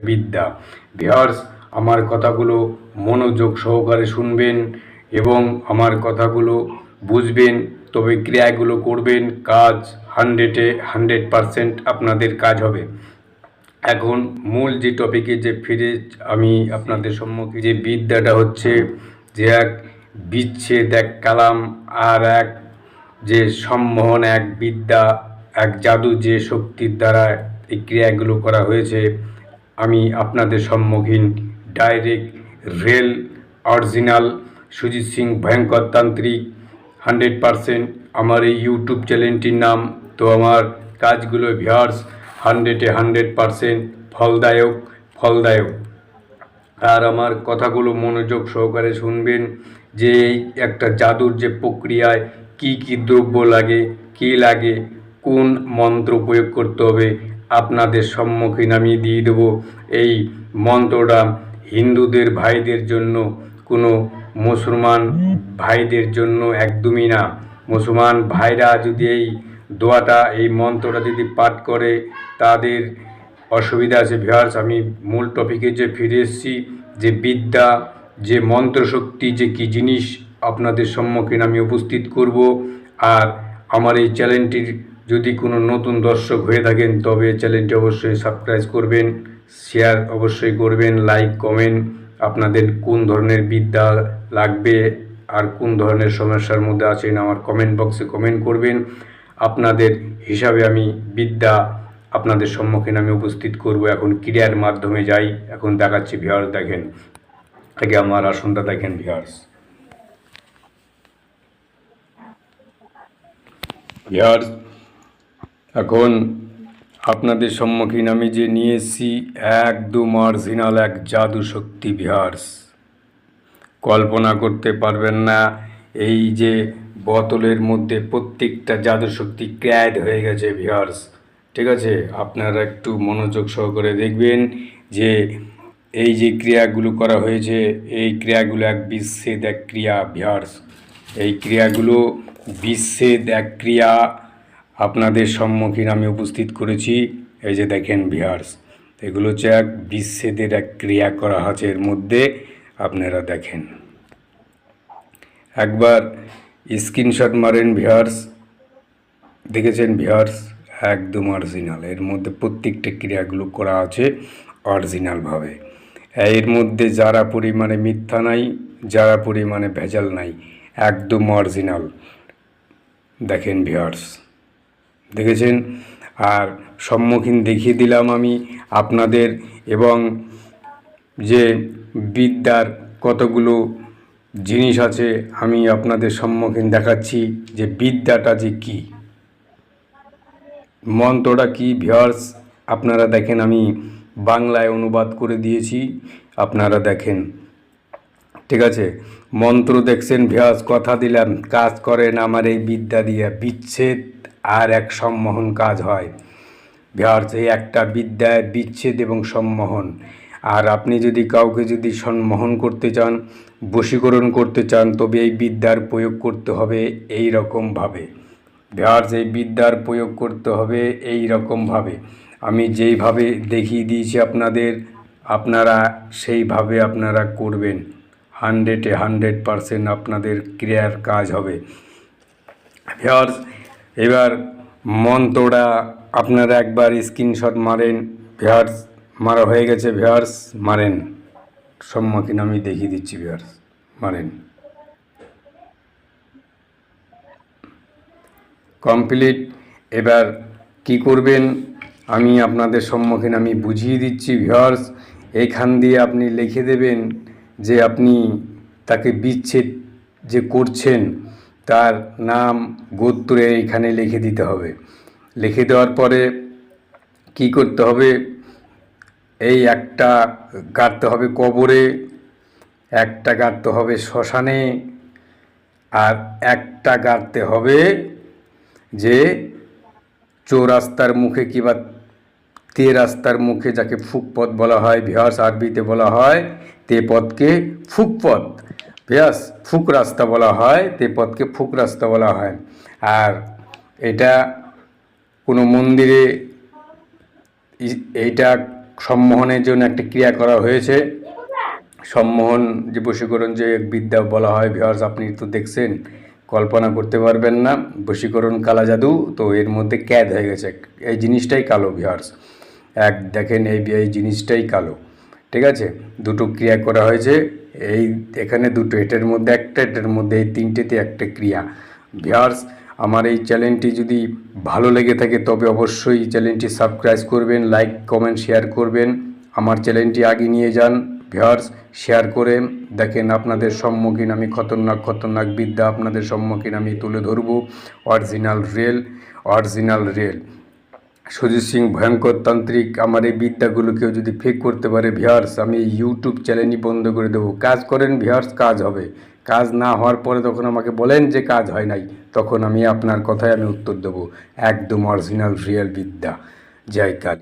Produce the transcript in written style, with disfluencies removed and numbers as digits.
বিদ্যা। ভিউয়ার্স, আমার কথাগুলো মনোযোগ সহকারে শুনবেন এবং আমার কথাগুলো বুঝবেন, তবে ক্রিয়াগুলো করবেন। কাজ 100% আপনাদের কাজ হবে। এখন মূল যে টপিকে যে ফিরে আমি আপনাদের সম্মুখে যে বিদ্যাটা হচ্ছে যে এক বিচ্ছেদ, এক কালাম, আর এক যে সম্মোহন, এক বিদ্যা, এক জাদু, যে শক্তির দ্বারা এই ক্রিয়াগুলো করা হয়েছে। আমি আপনাদের সম্মুখীন direct real original Sujit Singh ভয়ঙ্কর তান্ত্রিক 100%। আমার এই ইউটিউব চ্যানেলটির নাম। তো আমার কাজগুলো ভিউয়ার্স 100% ফলদায়ক। আর আমার কথাগুলো মনোযোগ সহকারে শুনবেন, যে এই একটা জাদুর যে প্রক্রিয়ায় কি কি দ্রব্য লাগে, কি লাগে, কোন মন্ত্র প্রয়োগ করতে হবে, আপনাদের সম্মুখীন আমি দিয়ে দেবো। এই মন্ত্রটা হিন্দুদের ভাইদের জন্য, কোনো মুসলমান ভাইদের জন্য একদমই না। মুসলমান ভাইরা যদি এই দোয়াটা, এই মন্ত্রটা যদি পাঠ করে, তাদের অসুবিধা আছে। ভিউয়ার্স, আমি মূল টপিকে যে ফিরে এসেছি, যে বিদ্যা, যে মন্ত্রশক্তি, যে কী জিনিস আপনাদের সম্মুখীন আমি উপস্থিত করব। আর আমার এই চ্যানেলটির যদি কোনো নতুন দর্শক হয়ে থাকেন, তবে চ্যানেলটি অবশ্যই সাবস্ক্রাইব করবেন, শেয়ার অবশ্যই করবেন, লাইক, কমেন্ট। আপনাদের কোন ধরনের বিদ্যা লাগবে আর কোন ধরনের সমস্যার মধ্যে আছেন, আমার কমেন্ট বক্সে কমেন্ট করবেন। আপনাদের হিসাবে আমি বিদ্যা আপনাদের সম্মুখীন আমি উপস্থিত করব। এখন ক্রিয়ার মাধ্যমে যাই। এখন দেখাচ্ছি ভিউয়ার্স, দেখেন আগে আমার আসনটা দেখেন ভিউয়ার্স। এখন আপনাদের সম্মুখীন আমি যে নিয়ে এসেছি, একদম অরিজিনাল এক জাদু শক্তি। ভিউয়ার্স, কল্পনা করতে পারবেন না, এই যে বোতলের মধ্যে প্রত্যেকটা জাদু শক্তি ক্যাদ হয়ে গেছে। ভিউয়ার্স, ঠিক আছে, আপনারা একটু মনোযোগ সহকারে দেখবেন যে এই যে ক্রিয়াগুলো করা হয়েছে, এই ক্রিয়াগুলো এক বিচ্ছেদ এক ক্রিয়া। ভিউয়ার্স, এই ক্রিয়াগুলো বিচ্ছেদ এক ক্রিয়া আপনাদের সম্মুখীন আমি উপস্থিত করেছি। এই যে দেখেন ভিউয়ার্স, এগুলো হচ্ছে এক বিচ্ছেদের এক ক্রিয়া করা আছে এর মধ্যে। আপনারা দেখেন, একবার স্ক্রিনশট মারেন ভিউয়ার্স। দেখেছেন ভিউয়ার্স, একদম অরিজিনাল। এর মধ্যে প্রত্যেকটা ক্রিয়াগুলো করা আছে অরিজিনালভাবে। এর মধ্যে যারা পরিমাণে মিথ্যা নাই, যারা পরিমাণে ভেজাল নাই, একদম অরিজিনাল। দেখেন ভিউয়ার্স, দেখেছেন। আর সম্মুখীন দেখিয়ে দিলাম আমি আপনাদের, এবং যে বিদ্যার কতগুলো জিনিস আছে আমি আপনাদের সম্মুখীন দেখাচ্ছি, যে বিদ্যাটা যে কী, মন্ত্রটা কী। ভিউয়ার্স, আপনারা দেখেন, আমি বাংলায় অনুবাদ করে দিয়েছি, আপনারা দেখেন, ঠিক আছে। মন্ত্র দেখছেন ভিউয়ার্স, কথা দিলাম কাজ করেন আমার এই বিদ্যা দিয়ে। বিচ্ছেদ আর এক সম্মোহন কাজ হয় ভিউয়ার্স। এই একটা বিদ্যায় বিচ্ছেদ এবং সম্মোহন। আর আপনি যদি কাউকে যদি সম্মোহন করতে চান, বশীকরণ করতে চান, তবে এই বিদ্যার প্রয়োগ করতে হবে এই রকমভাবে। ভিউয়ার্স, এই বিদ্যার প্রয়োগ করতে হবে এই রকমভাবে। আমি যেইভাবে দেখিয়ে দিয়েছি আপনাদের, আপনারা সেইভাবে আপনারা করবেন। 100% আপনাদের ক্রিয়ার কাজ হবে। ভিউয়ার্স, এবার মন্ত্রটা আপনারা একবার স্ক্রিনশট মারেন। ভিউয়ার্স, মারা হয়ে গেছে। ভিউয়ার্স, মারেন, সম্মুখীন আমি দেখিয়ে দিচ্ছি। ভিউয়ার্স, মারেন, কমপ্লিট। এবার কি করবেন আমি আপনাদের সম্মুখীন আমি বুঝিয়ে দিচ্ছি। ভিউয়ার্স, এইখান দিয়ে আপনি লিখে দেবেন যে আপনি তাকে বিচ্ছেদ যে করছেন, তার নাম গোত্রে এখানে লিখে দিতে হবে। লিখে দেওয়ার পরে কি করতে হবে, এই একটা গাড়তে হবে কবরে, একটা গাড়তে হবে শ্মশানে, আর একটা গাড়তে হবে যে চৌরাস্তার মুখে কিংবা তে রাস্তার মুখে, যাকে ফুকপথ বলা হয়। ভিউয়ার্স, আরবিতে বলা হয় তে পথকে ফুকপথ। ভিউয়ার্স, ফুক রাস্তা বলা হয়, তে পথকে ফুক রাস্তা বলা হয়। আর এটা কোনো মন্দিরে, এইটা সম্মোহনের জন্য একটা ক্রিয়া করা হয়েছে। সম্মোহন যে বশীকরণ যে এক বিদ্যা বলা হয় ভিউয়ার্স, আপনি তো দেখছেন, কল্পনা করতে পারবেন না। বশীকরণ কালা জাদু, তো এর মধ্যে ক্যাদ হয়ে গেছে। এই জিনিসটাই কালো ভিউয়ার্স, দেখেন এই জিনিসটাই কালো, ঠিক আছে। দুটো ক্রিয়া করা হয়েছে, এখানে দুটো, এটার মধ্যে একটা, এটার মধ্যে এই তিনটেতে একটা ক্রিয়া। ভিউয়ার্স, আমার এই চ্যানেলটি যদি ভালো লেগে থাকে তবে অবশ্যই চ্যানেলটি সাবস্ক্রাইব করবেন, লাইক কমেন্ট শেয়ার করবেন, আমার চ্যানেলটি আগে নিয়ে যান ভিউয়ার্স। শেয়ার করে দেখেন, আপনাদের সম্মুখীন আমি খতরনাক বিদ্যা আপনাদের সম্মুখীন আমি তুলে ধরবো। অরিজিনাল রেল সুজিত সিং ভয়ঙ্কর তান্ত্রিক। আমার এই বিদ্যাগুলো কেউ যদি ফেক করতে পারে ভিউয়ার্স, আমি ইউটিউব চ্যানেলই বন্ধ করে দেবো। কাজ করেন ভিউয়ার্স, কাজ হবে। কাজ না হওয়ার পরে তখন আমাকে বলেন যে কাজ হয় নাই, তখন আমি আপনার কথায় আমি উত্তর দেবো। একদম অরিজিনাল রিয়েল বিদ্যা। জয় কালী।